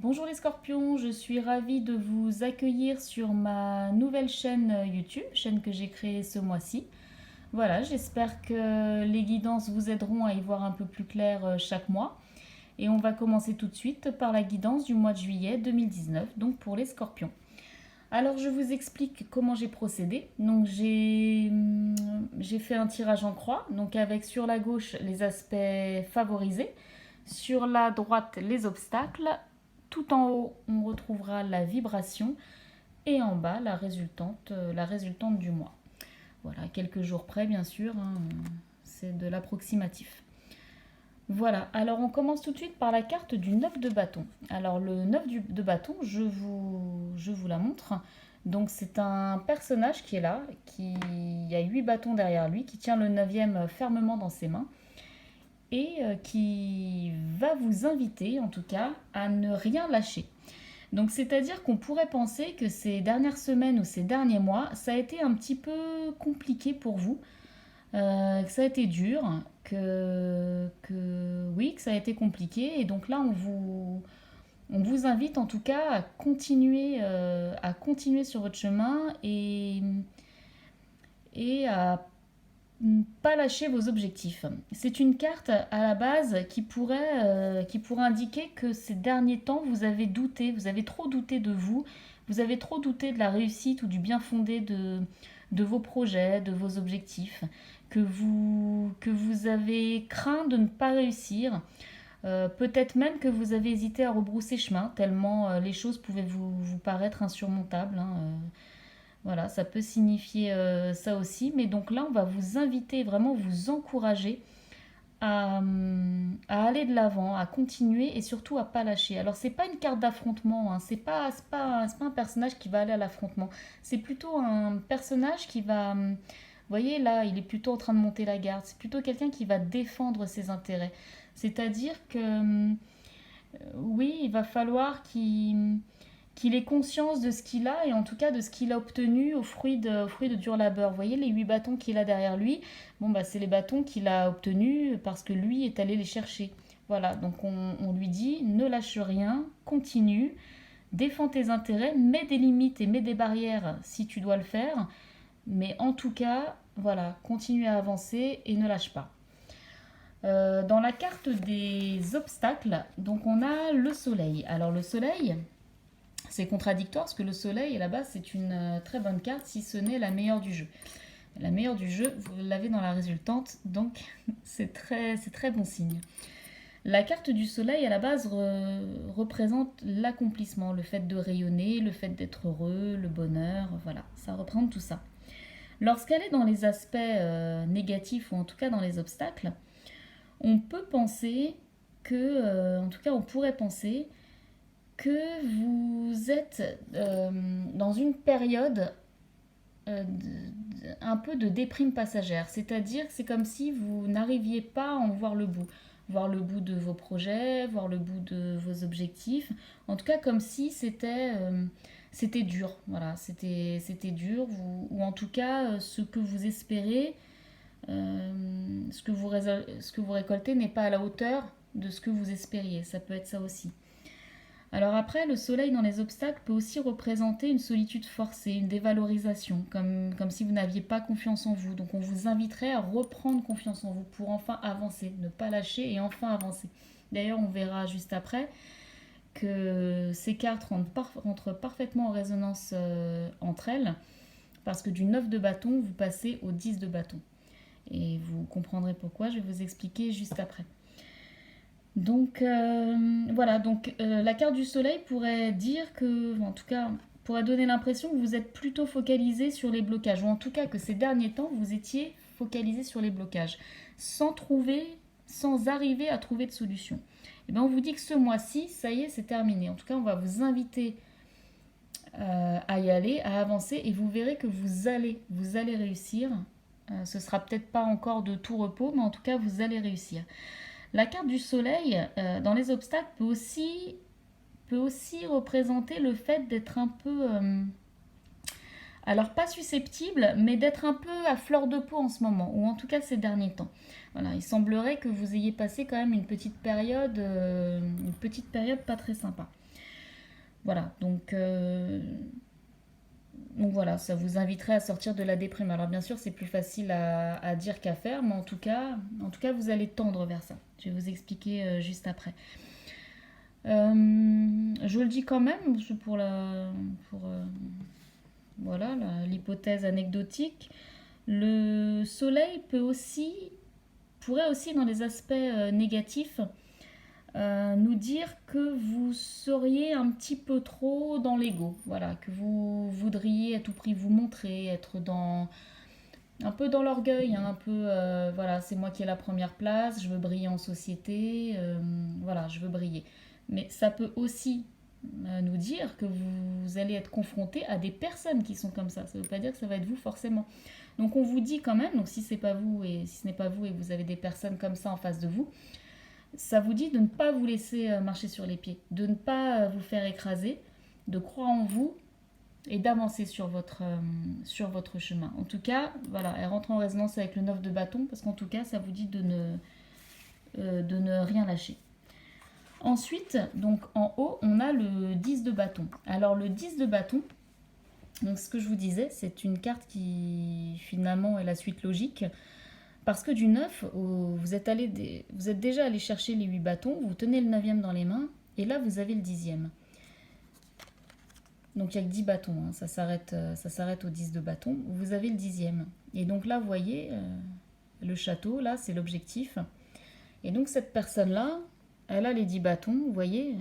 Bonjour les scorpions, je suis ravie de vous accueillir sur ma nouvelle chaîne YouTube, chaîne que j'ai créée ce mois-ci. Voilà, j'espère que les guidances vous aideront à y voir un peu plus clair chaque mois. Et on va commencer tout de suite par la guidance du mois de juillet 2019, donc pour les scorpions. Alors je vous explique comment j'ai procédé. Donc j'ai fait un tirage en croix, donc avec sur la gauche les aspects favorisés, sur la droite les obstacles, tout en haut on retrouvera la vibration et en bas la résultante du mois. Voilà, quelques jours près bien sûr, hein, c'est de l'approximatif. Voilà, alors on commence tout de suite par la carte du 9 de bâton. Alors le 9 de bâton, je vous la montre. Donc c'est un personnage qui est là, qui il y a 8 bâtons derrière lui, qui tient le 9e fermement dans ses mains et qui va vous inviter en tout cas à ne rien lâcher. Donc c'est-à-dire qu'on pourrait penser que ces dernières semaines ou ces derniers mois, ça a été un petit peu compliqué pour vous, que ça a été dur, oui, que ça a été compliqué. Et donc là, on vous invite en tout cas à continuer sur votre chemin et à pas lâcher vos objectifs. C'est une carte à la base qui pourrait indiquer que ces derniers temps, vous avez douté, vous avez trop douté de vous, vous avez trop douté de la réussite ou du bien fondé de vos projets, de vos objectifs, que vous avez craint de ne pas réussir. Peut-être même que vous avez hésité à rebrousser chemin, tellement les choses pouvaient vous paraître insurmontables, hein. Voilà, ça peut signifier ça aussi. Mais donc là, on va vous inviter, vraiment vous encourager à aller de l'avant, à continuer et surtout à pas lâcher. Alors, c'est pas une carte d'affrontement, hein, c'est pas un personnage qui va aller à l'affrontement. C'est plutôt un personnage qui va. Vous voyez, là, il est plutôt en train de monter la garde. C'est plutôt quelqu'un qui va défendre ses intérêts. C'est-à-dire que, oui, il va falloir qu'il ait conscience de ce qu'il a et en tout cas de ce qu'il a obtenu au fruit de dur labeur. Vous voyez les 8 bâtons qu'il a derrière lui, bon bah c'est les bâtons qu'il a obtenus parce que lui est allé les chercher. Voilà, donc on lui dit ne lâche rien, continue, défends tes intérêts, mets des limites et mets des barrières si tu dois le faire, mais en tout cas, voilà, continue à avancer et ne lâche pas. Dans la carte des obstacles, donc on a le soleil. Alors le soleil, c'est contradictoire parce que le soleil, à la base, c'est une très bonne carte, si ce n'est la meilleure du jeu. La meilleure du jeu, vous l'avez dans la résultante, donc c'est très bon signe. La carte du soleil, à la base, représente l'accomplissement, le fait de rayonner, le fait d'être heureux, le bonheur, voilà, ça représente tout ça. Lorsqu'elle est dans les aspects négatifs, ou en tout cas dans les obstacles, on peut penser en tout cas on pourrait penser que vous êtes dans une période un peu de déprime passagère. C'est-à-dire que c'est comme si vous n'arriviez pas à en voir le bout. Voir le bout de vos projets, voir le bout de vos objectifs. En tout cas, comme si c'était dur. Voilà, c'était dur. Ou en tout cas, ce que vous espérez, ce que vous récoltez n'est pas à la hauteur de ce que vous espériez. Ça peut être ça aussi. Alors après, le soleil dans les obstacles peut aussi représenter une solitude forcée, une dévalorisation, comme si vous n'aviez pas confiance en vous. Donc on vous inviterait à reprendre confiance en vous pour enfin avancer, ne pas lâcher et enfin avancer. D'ailleurs, on verra juste après que ces cartes rentrent parfaitement en résonance entre elles, parce que du 9 de bâton, vous passez au 10 de bâton. Et vous comprendrez pourquoi, je vais vous expliquer juste après. Donc voilà, donc la carte du soleil pourrait dire que, en tout cas, pourrait donner l'impression que vous êtes plutôt focalisé sur les blocages, ou en tout cas que ces derniers temps, vous étiez focalisé sur les blocages, sans arriver à trouver de solution. Et bien on vous dit que ce mois-ci, ça y est, c'est terminé. En tout cas, on va vous inviter à y aller, à avancer, et vous verrez que vous allez réussir. Ce sera peut-être pas encore de tout repos, mais en tout cas, vous allez réussir. La carte du soleil dans les obstacles peut aussi représenter le fait d'être un peu, alors pas susceptible, mais d'être un peu à fleur de peau en ce moment, ou en tout cas ces derniers temps. Voilà, il semblerait que vous ayez passé quand même une petite période pas très sympa. Voilà, donc voilà, ça vous inviterait à sortir de la déprime. Alors bien sûr, c'est plus facile à dire qu'à faire, mais en tout cas, vous allez tendre vers ça. Je vais vous expliquer juste après. Je le dis quand même pour voilà, l'hypothèse anecdotique. Le soleil pourrait aussi dans les aspects négatifs nous dire que vous seriez un petit peu trop dans l'ego, voilà, que vous voudriez à tout prix vous montrer, être un peu dans l'orgueil, hein, un peu, voilà, c'est moi qui ai la première place, je veux briller en société, voilà, je veux briller. Mais ça peut aussi nous dire que vous allez être confronté à des personnes qui sont comme ça. Ça ne veut pas dire que ça va être vous forcément. Donc on vous dit quand même, donc si c'est pas vous et si ce n'est pas vous et que vous avez des personnes comme ça en face de vous, ça vous dit de ne pas vous laisser marcher sur les pieds, de ne pas vous faire écraser, de croire en vous et d'avancer sur votre chemin. En tout cas, voilà, elle rentre en résonance avec le 9 de bâton parce qu'en tout cas, ça vous dit de ne rien lâcher. Ensuite, donc en haut, on a le 10 de bâton. Alors le 10 de bâton, donc ce que je vous disais, c'est une carte qui finalement est la suite logique. Parce que du 9, vous êtes déjà allé chercher les 8 bâtons, vous tenez le 9e dans les mains, et là vous avez le 10e. Donc il n'y a que 10 bâtons, hein, ça s'arrête au 10 de bâton. Vous avez le 10e. Et donc là, vous voyez, le château, là, c'est l'objectif. Et donc cette personne-là, elle a les 10 bâtons, vous voyez,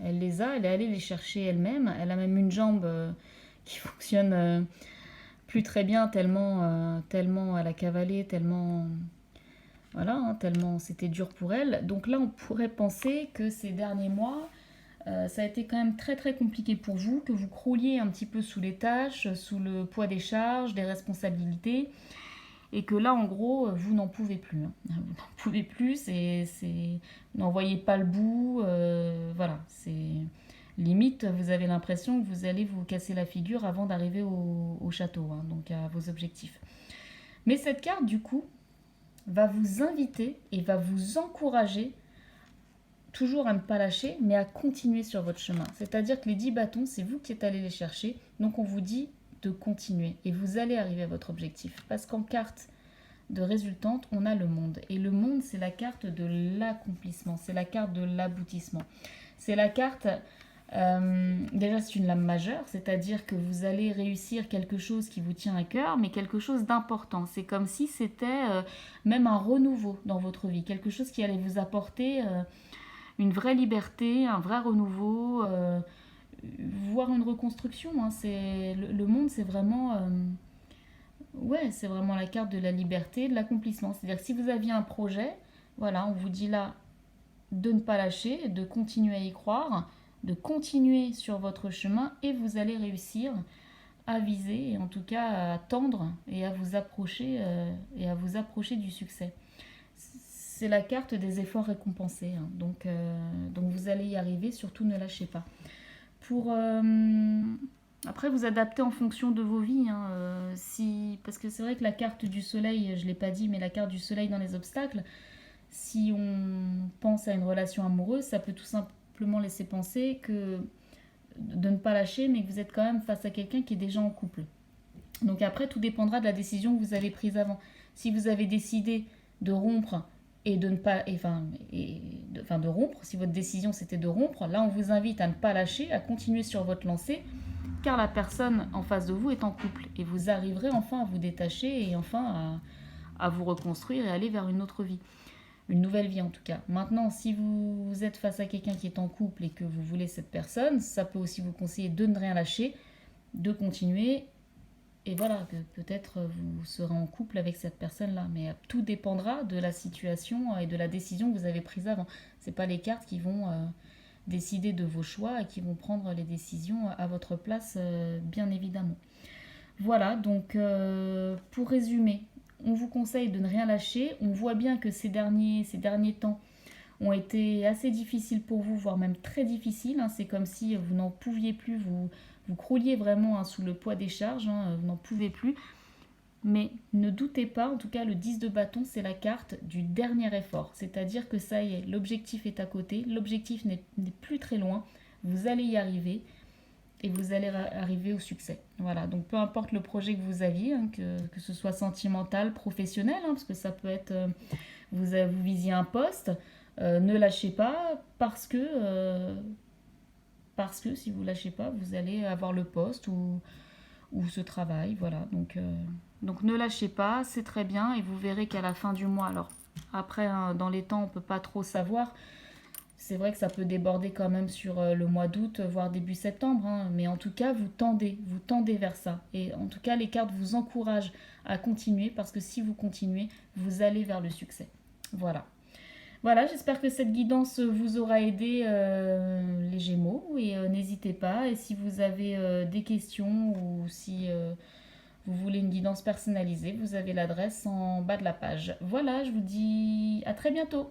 elle les a, elle est allée les chercher elle-même. Elle a même une jambe qui fonctionne plus très bien, tellement elle a cavalé, tellement, voilà, hein, tellement c'était dur pour elle. Donc là, on pourrait penser que ces derniers mois, ça a été quand même très très compliqué pour vous, que vous crouliez un petit peu sous les tâches, sous le poids des charges, des responsabilités, et que là, en gros, vous n'en pouvez plus, hein. Vous n'en pouvez plus, vous n'en voyez pas le bout, voilà, c'est limite, vous avez l'impression que vous allez vous casser la figure avant d'arriver au château, hein, donc à vos objectifs. Mais cette carte, du coup, va vous inviter et va vous encourager toujours à ne pas lâcher, mais à continuer sur votre chemin. C'est-à-dire que les 10 bâtons, c'est vous qui êtes allé les chercher, donc on vous dit de continuer et vous allez arriver à votre objectif. Parce qu'en carte de résultante, on a le monde. Et le monde, c'est la carte de l'accomplissement, c'est la carte de l'aboutissement. C'est la carte, déjà c'est une lame majeure, c'est-à-dire que vous allez réussir quelque chose qui vous tient à cœur, mais quelque chose d'important. C'est comme si c'était même un renouveau dans votre vie, quelque chose qui allait vous apporter une vraie liberté, un vrai renouveau, voire une reconstruction, hein. Le monde, c'est vraiment, ouais, c'est vraiment la carte de la liberté, de l'accomplissement. C'est-à-dire que si vous aviez un projet, voilà, on vous dit là de ne pas lâcher, de continuer à y croire, de continuer sur votre chemin et vous allez réussir à viser, et en tout cas à tendre et à vous approcher du succès. C'est la carte des efforts récompensés, hein. Donc vous allez y arriver, surtout ne lâchez pas. Après, vous adaptez en fonction de vos vies, hein, parce que c'est vrai que la carte du soleil, je ne l'ai pas dit, mais la carte du soleil dans les obstacles, si on pense à une relation amoureuse, ça peut tout simplement laisser penser que de ne pas lâcher, mais que vous êtes quand même face à quelqu'un qui est déjà en couple. Donc après, tout dépendra de la décision que vous avez prise avant. Si vous avez décidé de rompre et de ne pas, de rompre, si votre décision c'était de rompre, là on vous invite à ne pas lâcher, à continuer sur votre lancée, car la personne en face de vous est en couple et vous arriverez enfin à vous détacher et enfin à vous reconstruire et aller vers une autre vie. Une nouvelle vie en tout cas. Maintenant, si vous êtes face à quelqu'un qui est en couple et que vous voulez cette personne, ça peut aussi vous conseiller de ne rien lâcher, de continuer, et voilà, que peut-être vous serez en couple avec cette personne-là. Mais tout dépendra de la situation et de la décision que vous avez prise avant. Ce n'est pas les cartes qui vont décider de vos choix et qui vont prendre les décisions à votre place, bien évidemment. Voilà, donc pour résumer, on vous conseille de ne rien lâcher. On voit bien que ces derniers temps ont été assez difficiles pour vous, voire même très difficiles, hein. C'est comme si vous n'en pouviez plus, vous crouliez vraiment, hein, sous le poids des charges, hein, vous n'en pouvez plus. Mais ne doutez pas, en tout cas le 10 de bâton, c'est la carte du dernier effort. C'est-à-dire que ça y est, l'objectif est à côté, l'objectif n'est plus très loin, vous allez y arriver. et vous allez arriver au succès. Voilà, donc peu importe le projet que vous aviez, hein, que ce soit sentimental, professionnel, hein, parce que ça peut être, vous visiez un poste, ne lâchez pas parce que si vous lâchez pas, vous allez avoir le poste ou ce travail, voilà. Donc ne lâchez pas, c'est très bien et vous verrez qu'à la fin du mois, alors après, hein, dans les temps, on peut pas trop savoir. C'est vrai que ça peut déborder quand même sur le mois d'août, voire début septembre, hein, mais en tout cas, vous tendez vers ça. Et en tout cas, les cartes vous encouragent à continuer parce que si vous continuez, vous allez vers le succès. Voilà. Voilà, j'espère que cette guidance vous aura aidé les Gémeaux et n'hésitez pas. Et si vous avez des questions ou si vous voulez une guidance personnalisée, vous avez l'adresse en bas de la page. Voilà, je vous dis à très bientôt.